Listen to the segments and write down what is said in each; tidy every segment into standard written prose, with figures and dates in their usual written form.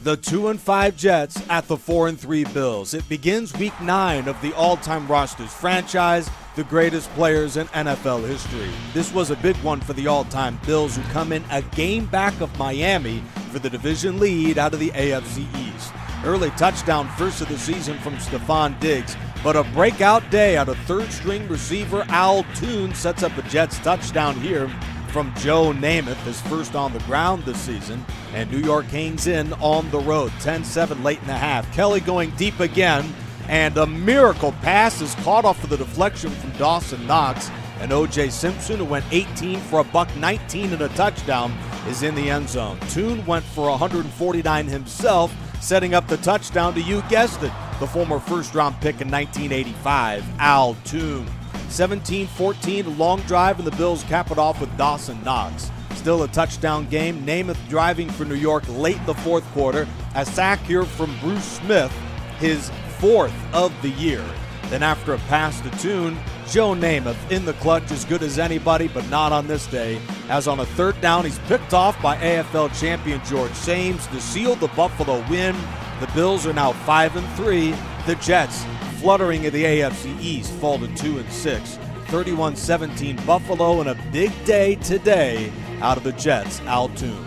The 2-5 Jets at the 4-3 Bills. It begins week 9 of the all-time rosters franchise, the greatest players in NFL history. This was a big one for the all-time Bills, who come in a game back of Miami for the division lead out of the AFC East. Early touchdown first of the season from Stephon Diggs, but a breakout day out of third-string receiver Al Toon sets up a Jets touchdown here from Joe Namath, his first on the ground this season, and New York hangs in on the road, 10-7 late in the half. Kelly going deep again, and a miracle pass is caught off of the deflection from Dawson Knox, and O.J. Simpson, who went 18 for a $119 and a touchdown, is in the end zone. Toon went for 149 himself, setting up the touchdown to, you guessed it, the former first-round pick in 1985, Al Toon. 17-14, long drive, and the Bills cap it off with Dawson Knox. Still a touchdown game. Namath driving for New York late in the fourth quarter. A sack here from Bruce Smith, his fourth of the year. Then after a pass to Toon, Joe Namath in the clutch, as good as anybody, but not on this day, as on a third down he's picked off by AFL champion George Sames to seal the Buffalo win. The Bills are now 5-3. The Jets, fluttering in the AFC East, fall to 2-6. 31-17 Buffalo, and a big day today out of the Jets, Al Toon.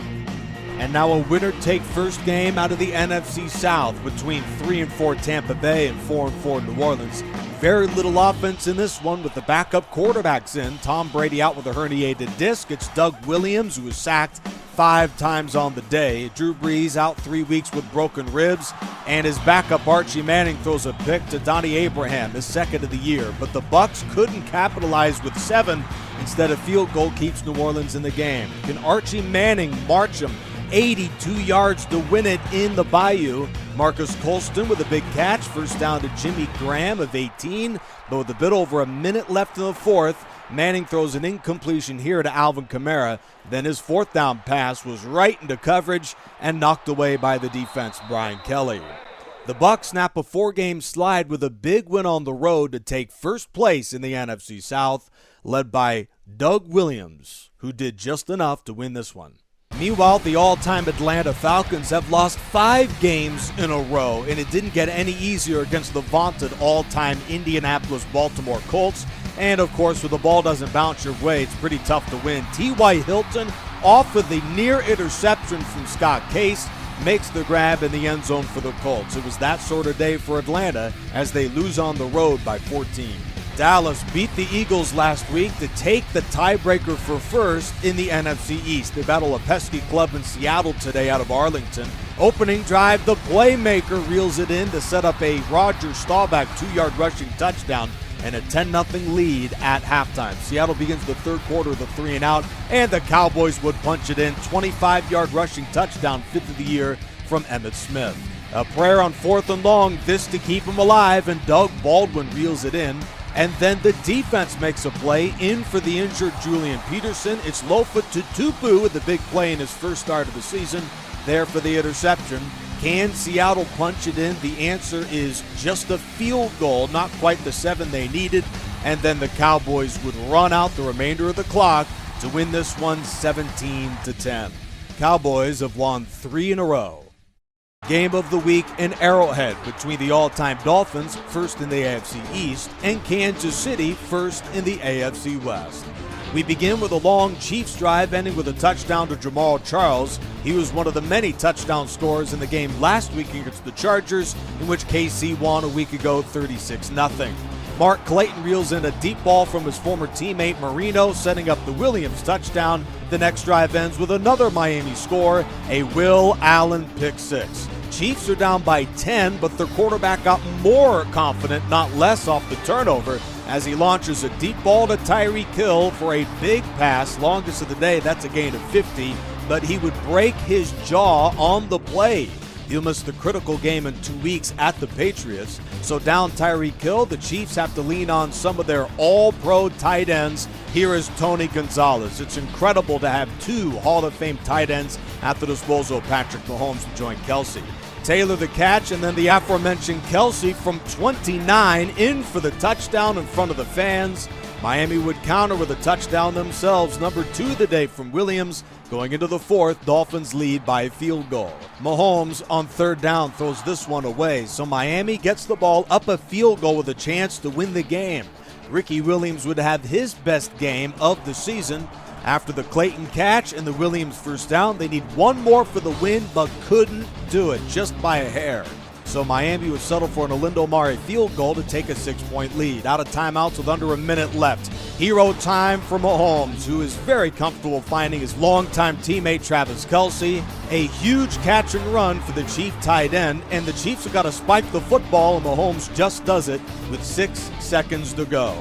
And now a winner-take-first game out of the NFC South between 3-4 Tampa Bay and 4-4 New Orleans. Very little offense in this one with the backup quarterbacks in. Tom Brady out with a herniated disc. It's Doug Williams, who was sacked 5 times on the day. Drew Brees out 3 weeks with broken ribs. And his backup Archie Manning throws a pick to Donnie Abraham, his second of the year. But the Bucs couldn't capitalize with 7. Instead, a field goal keeps New Orleans in the game. Can Archie Manning march him 82 yards to win it in the Bayou? Marcus Colston with a big catch. First down to Jimmy Graham of 18. But with a bit over a minute left in the fourth, Manning throws an incompletion here to Alvin Kamara. Then his fourth down pass was right into coverage and knocked away by the defense, Brian Kelly. The Bucs snap a 4-game slide with a big win on the road to take first place in the NFC South, led by Doug Williams, who did just enough to win this one. Meanwhile, the all-time Atlanta Falcons have lost 5 games in a row, and it didn't get any easier against the vaunted all-time Indianapolis-Baltimore Colts. And, of course, when the ball doesn't bounce your way, it's pretty tough to win. T.Y. Hilton, off of the near interception from Scott Case, makes the grab in the end zone for the Colts. It was that sort of day for Atlanta as they lose on the road by 14. Dallas beat the Eagles last week to take the tiebreaker for first in the NFC East. They battle a pesky club in Seattle today out of Arlington. Opening drive, the playmaker reels it in to set up a Roger Staubach 2-yard rushing touchdown and a 10-0 lead at halftime. Seattle begins the third quarter with a 3-and-out, and the Cowboys would punch it in. 25-yard rushing touchdown, 5th of the year from Emmitt Smith. A prayer on 4th and long, this to keep him alive, and Doug Baldwin reels it in. And then the defense makes a play in for the injured Julian Peterson. It's Lofa Tutupu with the big play in his first start of the season, there for the interception. Can Seattle punch it in? The answer is just a field goal, not quite the 7 they needed. And then the Cowboys would run out the remainder of the clock to win this one 17-10. Cowboys have won 3 in a row. Game of the week in Arrowhead between the all-time Dolphins, first in the AFC East, and Kansas City, first in the AFC West. We begin with a long Chiefs drive ending with a touchdown to Jamal Charles. He was one of the many touchdown scorers in the game last week against the Chargers, in which KC won a week ago 36-0. Mark Clayton reels in a deep ball from his former teammate Marino, setting up the Williams touchdown. The next drive ends with another Miami score, a Will Allen pick six. Chiefs are down by 10, but their quarterback got more confident, not less, off the turnover as he launches a deep ball to Tyreek Hill for a big pass, longest of the day. That's a gain of 50, but he would break his jaw on the play. He'll miss the critical game in 2 weeks at the Patriots. So down Tyreek Hill, the Chiefs have to lean on some of their all-pro tight ends. Here is Tony Gonzalez. It's incredible to have 2 Hall of Fame tight ends at the disposal of Patrick Mahomes and join Kelsey. Taylor the catch, and then the aforementioned Kelsey from 29 in for the touchdown in front of the fans. Miami would counter with a touchdown themselves, number 2 of the day from Williams. Going into the fourth, Dolphins lead by a field goal. Mahomes on third down throws this one away, so Miami gets the ball up a field goal with a chance to win the game. Ricky Williams would have his best game of the season. After the Clayton catch and the Williams first down, they need one more for the win, but couldn't do it, just by a hair. So Miami would settle for an Olindo Mare field goal to take a 6-point lead. Out of timeouts with under a minute left. Hero time for Mahomes, who is very comfortable finding his longtime teammate Travis Kelce. A huge catch and run for the Chief tight end, and the Chiefs have got to spike the football, and Mahomes just does it with 6 seconds to go.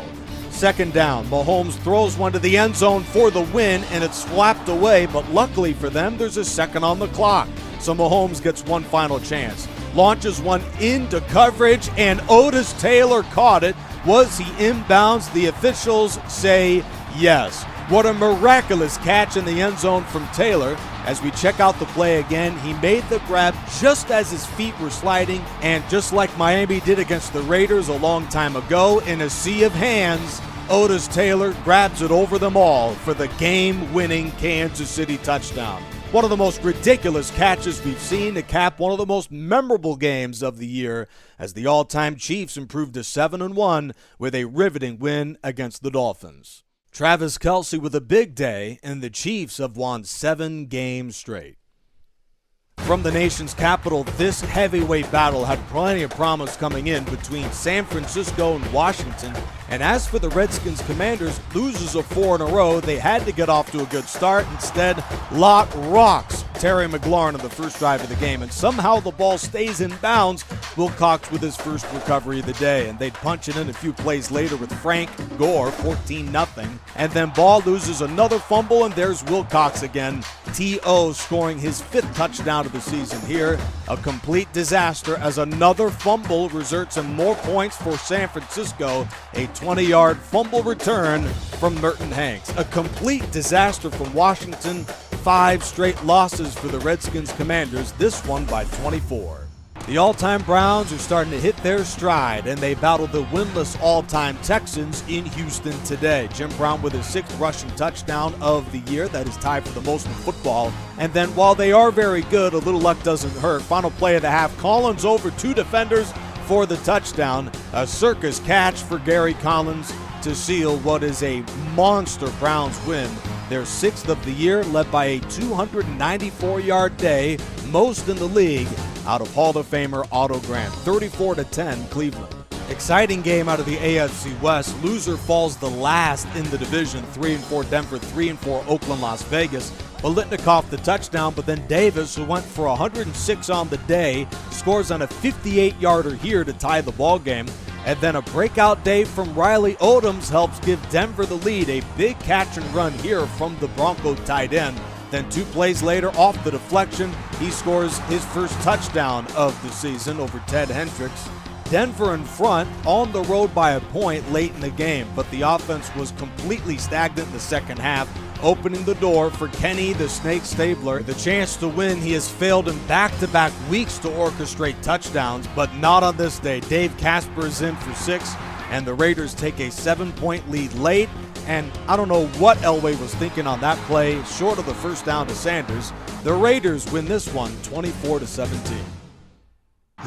Second down, Mahomes throws one to the end zone for the win, and it's slapped away, but luckily for them, there's a second on the clock. So Mahomes gets one final chance. Launches one into coverage, and Otis Taylor caught it. Was he inbounds? The officials say yes. What a miraculous catch in the end zone from Taylor. As we check out the play again, he made the grab just as his feet were sliding, and just like Miami did against the Raiders a long time ago, in a sea of hands, Otis Taylor grabs it over them all for the game-winning Kansas City touchdown. One of the most ridiculous catches we've seen to cap one of the most memorable games of the year, as the all-time Chiefs improved to 7-1 with a riveting win against the Dolphins. Travis Kelce with a big day, and the Chiefs have won 7 games straight. From the nation's capital, this heavyweight battle had plenty of promise coming in between San Francisco and Washington. And as for the Redskins Commanders, losers of 4 in a row, they had to get off to a good start. Instead, Lott rocks Terry McLaurin in the first drive of the game, and somehow the ball stays in bounds. Wilcox with his first recovery of the day, and they'd punch it in a few plays later with Frank Gore, 14-0. And then Ball loses another fumble, and there's Wilcox again. T.O. scoring his 5th touchdown of the season here. A complete disaster as another fumble results in more points for San Francisco. A 20-yard fumble return from Merton Hanks. A complete disaster from Washington. 5 straight losses for the Redskins Commanders, this one by 24. The all-time Browns are starting to hit their stride, and they battle the winless all-time Texans in Houston today. Jim Brown with his 6th rushing touchdown of the year. That is tied for the most in football. And then while they are very good, a little luck doesn't hurt. Final play of the half, Collins over 2 defenders for the touchdown. A circus catch for Gary Collins to seal what is a monster Browns win. Their 6th of the year, led by a 294-yard day, most in the league, out of Hall of Famer Otto Grant. 34-10 Cleveland. Exciting game out of the AFC West. Loser falls the last in the division. 3-4 Denver, 3-4 Oakland, Las Vegas. Bolitnikoff the touchdown, but then Davis, who went for 106 on the day, scores on a 58-yarder here to tie the ball game. And then a breakout day from Riley Odoms helps give Denver the lead. A big catch and run here from the Bronco tight end. Then 2 plays later, off the deflection, he scores his first touchdown of the season over Ted Hendricks. Denver in front, on the road by a point late in the game, but the offense was completely stagnant in the second half, opening the door for Kenny the Snake Stabler. The chance to win, he has failed in back-to-back weeks to orchestrate touchdowns, but not on this day. Dave Casper is in for 6, and the Raiders take a 7-point lead late. And I don't know what Elway was thinking on that play, short of the first down to Sanders. The Raiders win this one 24-17.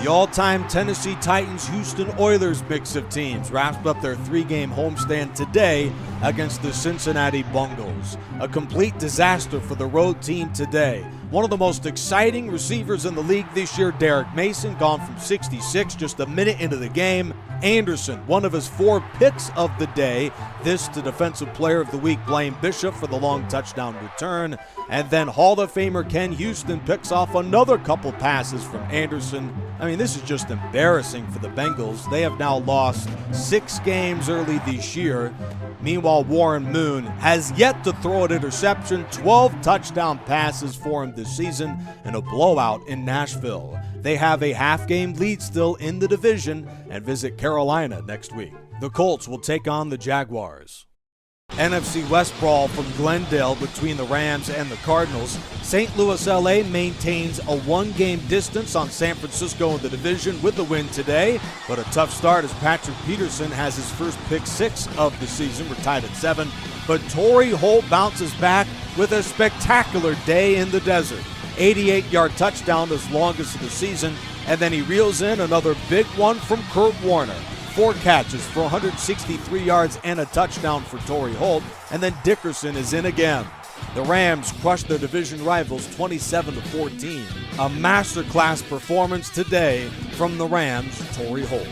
The all-time Tennessee Titans Houston Oilers mix of teams wrapped up their 3-game homestand today against the Cincinnati Bengals. A complete disaster for the road team today. One of the most exciting receivers in the league this year, Derek Mason, gone from 66 just a minute into the game. Anderson, one of his 4 picks of the day. This to Defensive Player of the Week, Blaine Bishop, for the long touchdown return. And then Hall of Famer Ken Houston picks off another couple passes from Anderson. I mean, this is just embarrassing for the Bengals. They have now lost 6 games early this year. Meanwhile, Warren Moon has yet to throw an interception. 12 touchdown passes for him this season in a blowout in Nashville. They have a half-game lead still in the division and visit Carolina next week. The Colts will take on the Jaguars. NFC West brawl from Glendale between the Rams and the Cardinals. St. Louis, LA maintains a one-game distance on San Francisco in the division with the win today, but a tough start as Patrick Peterson has his first pick six of the season. We're tied at 7, but Torrey Holt bounces back with a spectacular day in the desert. 88-yard touchdown, his longest of the season, and then he reels in another big one from Kurt Warner. 4 catches for 163 yards and a touchdown for Torrey Holt, and then Dickerson is in again. The Rams crushed their division rivals 27-14. A masterclass performance today from the Rams' Torrey Holt.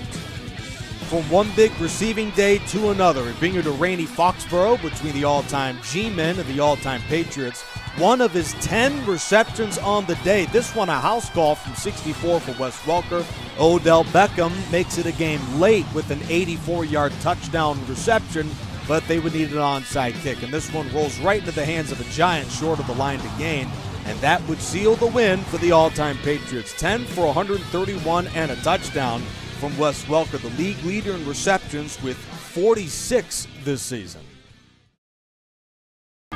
From one big receiving day to another, it bringing to rainy Foxborough between the all-time G-Men and the all-time Patriots. One of his 10 receptions on the day. This one a house call from 64 for Wes Welker. Odell Beckham makes it a game late with an 84-yard touchdown reception, but they would need an onside kick. And this one rolls right into the hands of a Giant short of the line to gain. And that would seal the win for the all-time Patriots. 10 for 131 and a touchdown from Wes Welker, the league leader in receptions with 46 this season.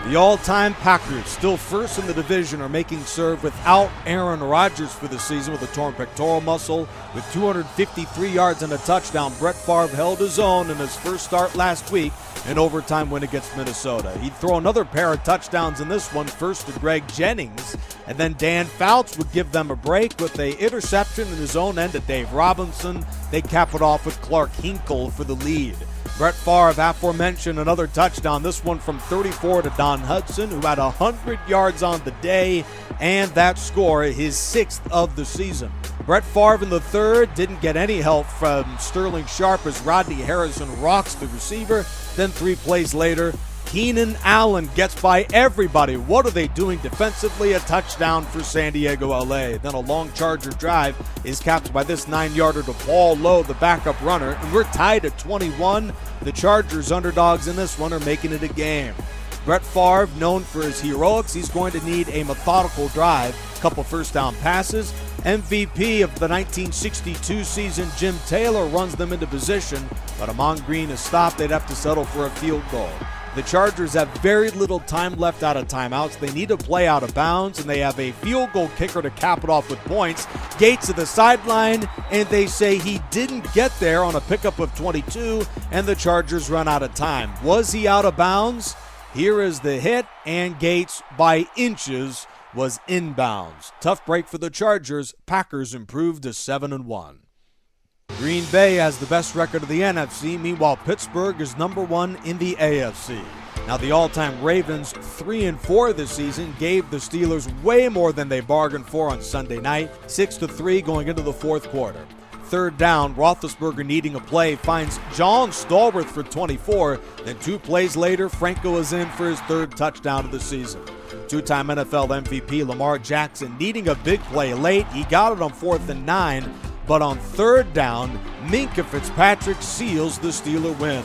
The all-time Packers, still first in the division, are making serve without Aaron Rodgers for the season with a torn pectoral muscle. With 253 yards and a touchdown, Brett Favre held his own in his first start last week, an overtime win against Minnesota. He'd throw another pair of touchdowns in this one, first to Greg Jennings, and then Dan Fouts would give them a break with an interception in his own end to Dave Robinson. They cap it off with Clark Hinkle for the lead. Brett Favre, aforementioned, another touchdown, this one from 34 to Don Hudson, who had 100 yards on the day, and that score, his 6th of the season. Brett Favre in the third didn't get any help from Sterling Sharp as Rodney Harrison rocks the receiver. Then 3 plays later, Keenan Allen gets by everybody. What are they doing defensively? A touchdown for San Diego, LA. Then a long Charger drive is capped by this 9-yarder to Paul Lowe, the backup runner. And we're tied at 21. The Chargers, underdogs in this one, are making it a game. Brett Favre, known for his heroics, he's going to need a methodical drive, a couple first down passes. MVP of the 1962 season, Jim Taylor, runs them into position, but Amon Green is stopped. They'd have to settle for a field goal. The Chargers have very little time left out of timeouts. They need to play out of bounds, and they have a field goal kicker to cap it off with points. Gates at the sideline, and they say he didn't get there on a pickup of 22, and the Chargers run out of time. Was he out of bounds? Here is the hit, and Gates, by inches, was inbounds. Tough break for the Chargers. Packers improved to 7-1. Green Bay has the best record of the NFC. Meanwhile, Pittsburgh is number 1 in the AFC. Now, the all-time Ravens, 3-4 this season, gave the Steelers way more than they bargained for on Sunday night, 6-3 going into the fourth quarter. Third down, Roethlisberger needing a play, finds John Stallworth for 24. Then 2 plays later, Franco is in for his 3rd touchdown of the season. 2-time NFL MVP Lamar Jackson needing a big play late. He got it on 4th and 9. But on 3rd down, Minkah Fitzpatrick seals the Steeler win.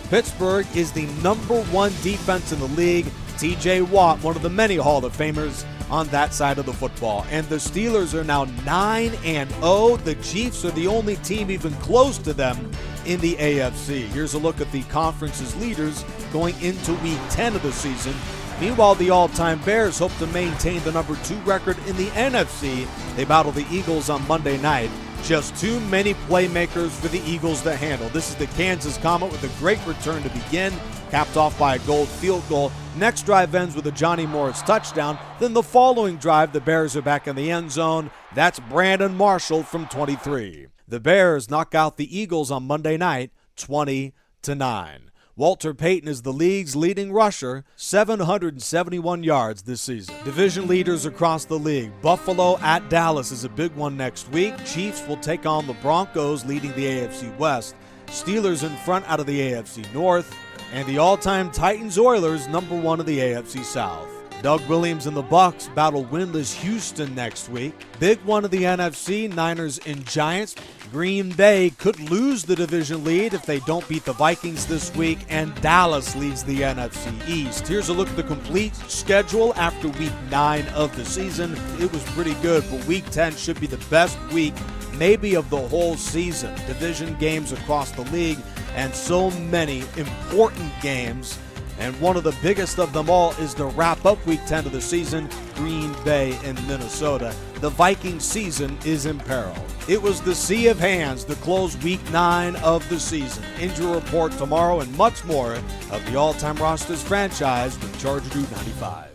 Pittsburgh is the number 1 defense in the league. T.J. Watt, one of the many Hall of Famers on that side of the football. And the Steelers are now 9-0. The Chiefs are the only team even close to them in the AFC. Here's a look at the conference's leaders going into Week 10 of the season. Meanwhile, the all-time Bears hope to maintain the number 2 record in the NFC. They battle the Eagles on Monday night. Just too many playmakers for the Eagles to handle. This is the Kansas Comet with a great return to begin, capped off by a goal field goal. Next drive ends with a Johnny Morris touchdown. Then the following drive, the Bears are back in the end zone. That's Brandon Marshall from 23. The Bears knock out the Eagles on Monday night, 20-9. Walter Payton is the league's leading rusher, 771 yards this season. Division leaders across the league. Buffalo at Dallas is a big one next week. Chiefs will take on the Broncos, leading the AFC West. Steelers in front out of the AFC North. And the all-time Titans-Oilers, number 1 of the AFC South. Doug Williams and the Bucs battle winless Houston next week. Big one of the NFC, Niners and Giants. Green Bay could lose the division lead if they don't beat the Vikings this week, and Dallas leads the NFC East. Here's a look at the complete schedule after Week 9 of the season. It was pretty good, but Week 10 should be the best week maybe of the whole season. Division games across the league and so many important games. And one of the biggest of them all is to wrap up Week 10 of the season, Green Bay and Minnesota. The Vikings season is in peril. It was the sea of hands to close Week 9 of the season. Injury report tomorrow and much more of the All-Time Rosters franchise with Charger Dude 95.